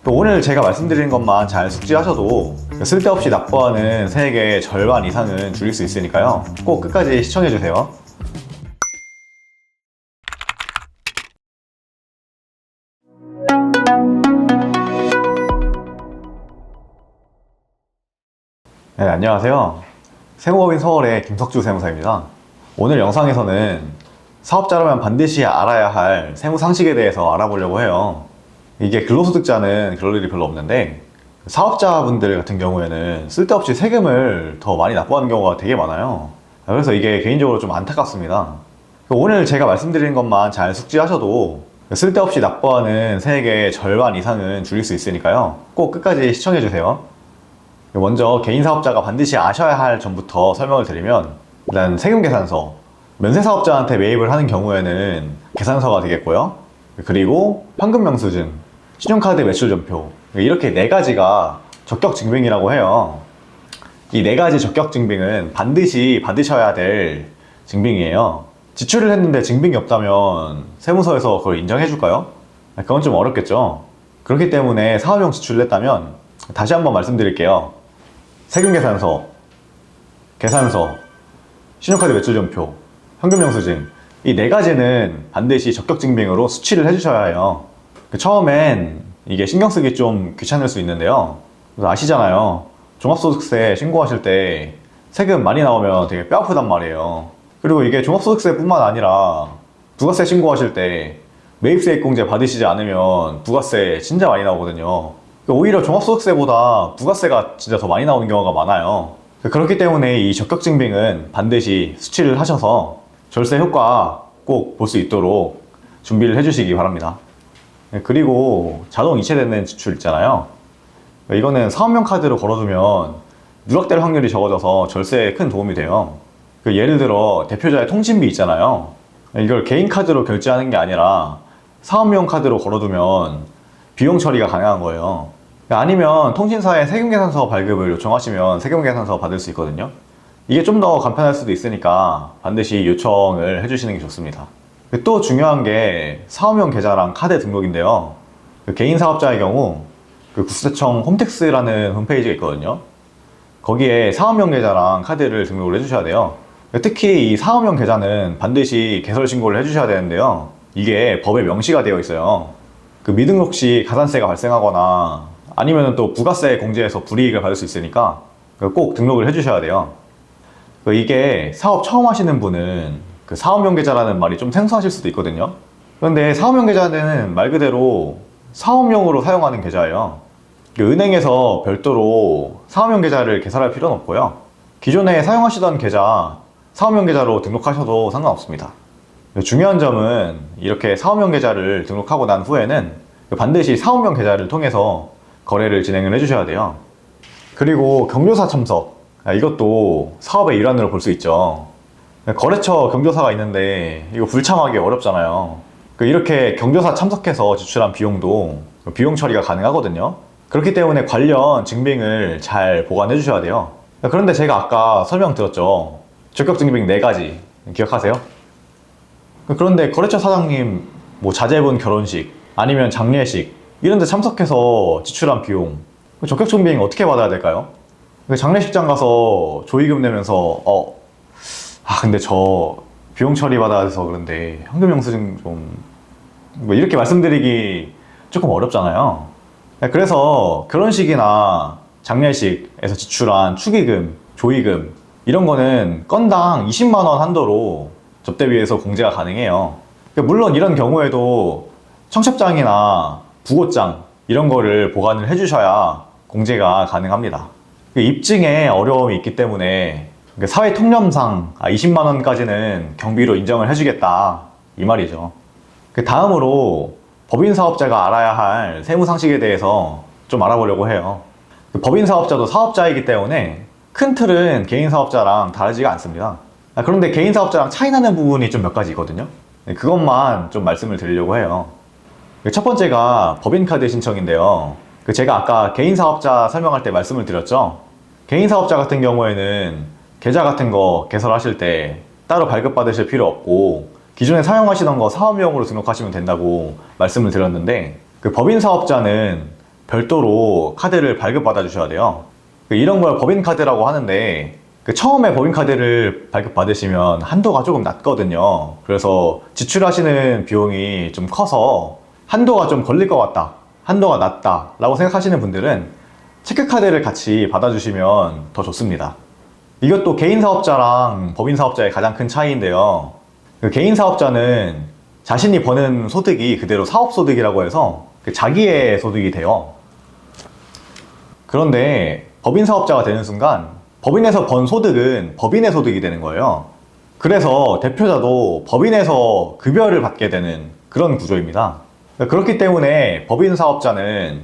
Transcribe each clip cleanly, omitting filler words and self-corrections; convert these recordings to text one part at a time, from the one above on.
오늘 제가 말씀드린 것만 잘 숙지하셔도 쓸데없이 납부하는 세액의 절반 이상은 줄일 수 있으니까요. 꼭 끝까지 시청해주세요. 네, 안녕하세요. 세무법인 서울의 김석주 세무사입니다. 오늘 영상에서는 사업자라면 반드시 알아야 할 세무 상식에 대해서 알아보려고 해요. 이게 근로소득자는 그럴 일이 별로 없는데 사업자분들 같은 경우에는 쓸데없이 세금을 더 많이 납부하는 경우가 되게 많아요. 그래서 이게 개인적으로 좀 안타깝습니다. 오늘 제가 말씀드린 것만 잘 숙지하셔도 쓸데없이 납부하는 세액의 절반 이상은 줄일 수 있으니까요. 꼭 끝까지 시청해주세요. 먼저 개인사업자가 반드시 아셔야 할 점부터 설명을 드리면, 일단 세금계산서, 면세사업자한테 매입을 하는 경우에는 계산서가 되겠고요. 그리고 현금영수증, 신용카드 매출전표, 이렇게 네 가지가 적격증빙이라고 해요. 이 네 가지 적격증빙은 반드시 받으셔야 될 증빙이에요. 지출을 했는데 증빙이 없다면 세무서에서 그걸 인정해줄까요? 그건 좀 어렵겠죠. 그렇기 때문에 사업용 지출을 했다면 다시 한번 말씀드릴게요. 세금계산서, 계산서, 신용카드 매출전표, 현금영수증, 이 네 가지는 반드시 적격증빙으로 수취를 해주셔야 해요. 처음엔 이게 신경 쓰기 좀 귀찮을 수 있는데요. 아시잖아요. 종합소득세 신고하실 때 세금 많이 나오면 되게 뼈 아프단 말이에요. 그리고 이게 종합소득세 뿐만 아니라 부가세 신고하실 때 매입세액공제 받으시지 않으면 부가세 진짜 많이 나오거든요. 오히려 종합소득세보다 부가세가 진짜 더 많이 나오는 경우가 많아요. 그렇기 때문에 이 적격증빙은 반드시 수취를 하셔서 절세 효과 꼭 볼 수 있도록 준비를 해주시기 바랍니다. 그리고 자동 이체되는 지출 있잖아요. 이거는 사업용 카드로 걸어두면 누락될 확률이 적어져서 절세에 큰 도움이 돼요. 예를 들어 대표자의 통신비 있잖아요. 이걸 개인 카드로 결제하는 게 아니라 사업용 카드로 걸어두면 비용 처리가 가능한 거예요. 아니면 통신사에 세금계산서 발급을 요청하시면 세금계산서 받을 수 있거든요. 이게 좀 더 간편할 수도 있으니까 반드시 요청을 해주시는 게 좋습니다. 또 중요한 게 사업용 계좌랑 카드 등록인데요. 개인 사업자의 경우 국세청 홈택스라는 홈페이지가 있거든요. 거기에 사업용 계좌랑 카드를 등록을 해주셔야 돼요. 특히 이 사업용 계좌는 반드시 개설 신고를 해주셔야 되는데요. 이게 법에 명시가 되어 있어요. 미등록 시 가산세가 발생하거나 아니면 또 부가세 공제에서 불이익을 받을 수 있으니까 꼭 등록을 해주셔야 돼요. 이게 사업 처음 하시는 분은 사업용 계좌라는 말이 좀 생소하실 수도 있거든요. 그런데 사업용 계좌는 말 그대로 사업용으로 사용하는 계좌예요. 은행에서 별도로 사업용 계좌를 개설할 필요는 없고요. 기존에 사용하시던 계좌, 사업용 계좌로 등록하셔도 상관없습니다. 중요한 점은 이렇게 사업용 계좌를 등록하고 난 후에는 반드시 사업용 계좌를 통해서 거래를 진행을 해주셔야 돼요. 그리고 경조사 참석, 이것도 사업의 일환으로 볼 수 있죠. 거래처 경조사가 있는데 이거 불참하기 어렵잖아요. 이렇게 경조사 참석해서 지출한 비용도 비용 처리가 가능하거든요. 그렇기 때문에 관련 증빙을 잘 보관해 주셔야 돼요. 그런데 제가 아까 설명드렸죠. 적격증빙 4가지 기억하세요? 그런데 거래처 사장님 자제분 결혼식 아니면 장례식 이런 데 참석해서 지출한 비용 적격증빙 어떻게 받아야 될까요? 장례식장 가서 조의금 내면서 근데 저 비용 처리 받아야 돼서 그런데 현금영수증 좀 이렇게 말씀드리기 조금 어렵잖아요. 그래서 결혼식이나 장례식에서 지출한 축의금, 조의금 이런 거는 건당 20만 원 한도로 접대비에서 공제가 가능해요. 물론 이런 경우에도 청첩장이나 부고장 이런 거를 보관을 해주셔야 공제가 가능합니다. 입증에 어려움이 있기 때문에 사회 통념상 20만 원까지는 경비로 인정을 해주겠다 이 말이죠. 다음으로 법인 사업자가 알아야 할 세무 상식에 대해서 좀 알아보려고 해요. 법인 사업자도 사업자이기 때문에 큰 틀은 개인 사업자랑 다르지가 않습니다. 그런데 개인 사업자랑 차이나는 부분이 좀 몇 가지 있거든요. 그것만 좀 말씀을 드리려고 해요. 첫 번째가 법인카드 신청인데요. 제가 아까 개인 사업자 설명할 때 말씀을 드렸죠. 개인 사업자 같은 경우에는 계좌 같은 거 개설하실 때 따로 발급받으실 필요 없고 기존에 사용하시던 거 사업용으로 등록하시면 된다고 말씀을 드렸는데 법인 사업자는 별도로 카드를 발급받아 주셔야 돼요. 이런 걸 법인카드라고 하는데 처음에 법인카드를 발급받으시면 한도가 조금 낮거든요. 그래서 지출하시는 비용이 좀 커서 한도가 좀 걸릴 것 같다, 한도가 낮다 라고 생각하시는 분들은 체크카드를 같이 받아주시면 더 좋습니다. 이것도 개인사업자랑 법인사업자의 가장 큰 차이인데요. 개인사업자는 자신이 버는 소득이 그대로 사업소득이라고 해서 자기의 소득이 돼요. 그런데 법인사업자가 되는 순간 법인에서 번 소득은 법인의 소득이 되는 거예요. 그래서 대표자도 법인에서 급여를 받게 되는 그런 구조입니다. 그렇기 때문에 법인 사업자는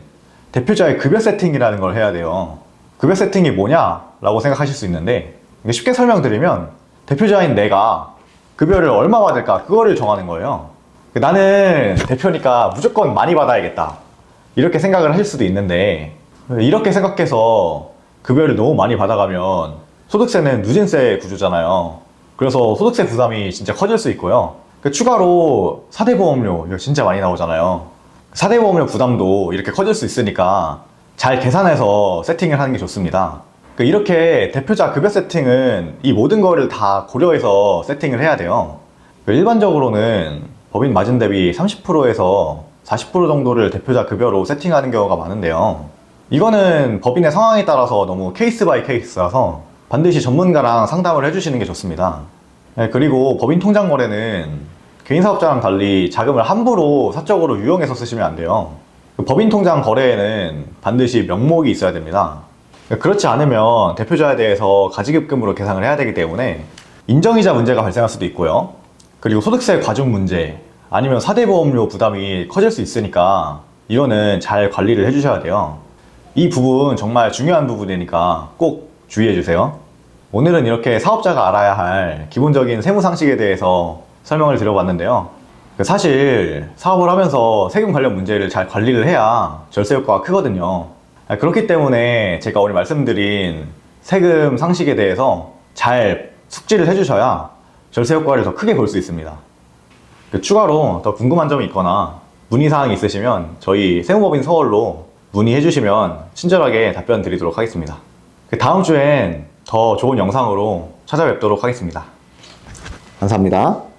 대표자의 급여 세팅이라는 걸 해야 돼요. 급여 세팅이 뭐냐라고 생각하실 수 있는데, 쉽게 설명드리면 대표자인 내가 급여를 얼마 받을까 그거를 정하는 거예요. 나는 대표니까 무조건 많이 받아야겠다 이렇게 생각을 하실 수도 있는데, 이렇게 생각해서 급여를 너무 많이 받아가면 소득세는 누진세 구조잖아요. 그래서 소득세 부담이 진짜 커질 수 있고요. 추가로 4대 보험료 이거 진짜 많이 나오잖아요. 4대 보험료 부담도 이렇게 커질 수 있으니까 잘 계산해서 세팅을 하는 게 좋습니다. 이렇게 대표자 급여 세팅은 이 모든 거를 다 고려해서 세팅을 해야 돼요. 일반적으로는 법인 마진 대비 30%에서 40% 정도를 대표자 급여로 세팅하는 경우가 많은데요. 이거는 법인의 상황에 따라서 너무 케이스 바이 케이스라서 반드시 전문가랑 상담을 해주시는 게 좋습니다. 그리고 법인 통장 거래는 개인사업자랑 달리 자금을 함부로 사적으로 유용해서 쓰시면 안 돼요. 법인 통장 거래에는 반드시 명목이 있어야 됩니다. 그렇지 않으면 대표자에 대해서 가지급금으로 계산을 해야 되기 때문에 인정이자 문제가 발생할 수도 있고요. 그리고 소득세 과중 문제 아니면 4대 보험료 부담이 커질 수 있으니까 이거는 잘 관리를 해주셔야 돼요. 이 부분 정말 중요한 부분이니까 꼭 주의해 주세요. 오늘은 이렇게 사업자가 알아야 할 기본적인 세무 상식에 대해서 설명을 드려봤는데요. 사실 사업을 하면서 세금 관련 문제를 잘 관리를 해야 절세 효과가 크거든요. 그렇기 때문에 제가 오늘 말씀드린 세금 상식에 대해서 잘 숙지를 해주셔야 절세 효과를 더 크게 볼 수 있습니다. 추가로 더 궁금한 점이 있거나 문의사항이 있으시면 저희 세무법인 서울로 문의해 주시면 친절하게 답변 드리도록 하겠습니다. 다음 주엔 더 좋은 영상으로 찾아뵙도록 하겠습니다. 감사합니다.